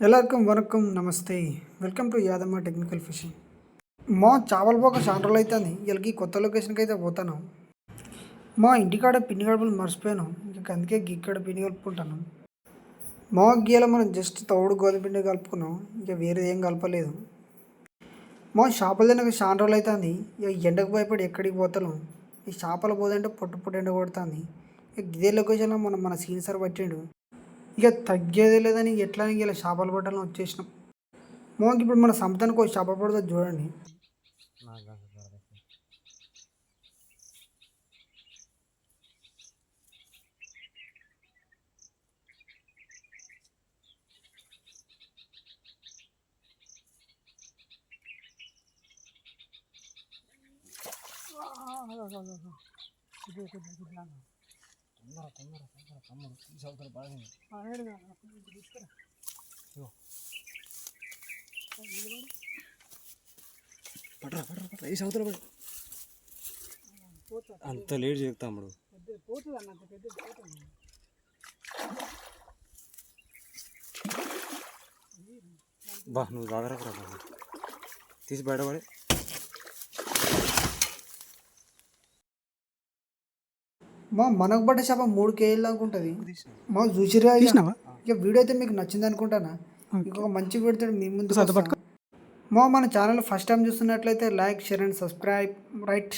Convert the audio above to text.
எல்லாருக்கும் வணக்கம் నమస్తే welcome to Yadamma technical fishing. మా చేపల పోక చాలా రోజులు అవుతుంది. వీళ్ళకి కొత్త లొకేషన్కి అయితే పోతాను. మా ఇంటికాడ పిన్ని కడుపులు మర్చిపోయాను. ఇంక అందుకే గిక్కడ పిండి కలుపుకుంటాను. మా గీల మనం జస్ట్ తౌడు గోధుమ పిండి కలుపుకున్నాం. ఇక వేరే ఏం కలపలేదు. మా చేపలు తినక చాలా రోజులు అవుతుంది. ఇక ఎండకు భయపడి ఎక్కడికి పోతాను. ఈ చేపలు పోదంటే పొట్టు పొట్టు ఎండ కొడుతుంది. ఇక ఇదే లొకేషన్లో మన సీన్ సార్ పట్టిండు. ఇక తగ్గేదే లేదని ఎట్లా ఇలా చేపలు పట్టాలని వచ్చేసినాం. మోకి ఇప్పుడు మన సంపదానికి ఒక చేప పడుతుంది చూడండి. పట్రా పట్రా పట్రా ఈ సౌతలో పడి అంత లేట్ చేస్తాడు. బా నువ్వు దగ్గర తీసి బయటపడి మనకు పడ్డ చేప 3 కేజీల దాకా ఉంటుంది. చూసిరా. ఇక వీడియో అయితే మీకు నచ్చింది అనుకుంటానా. ఇంకొక మంచి వీడియో మీ ముందు. మన ఛానల్ ఫస్ట్ టైం చూస్తున్నట్లయితే like, share and subscribe right.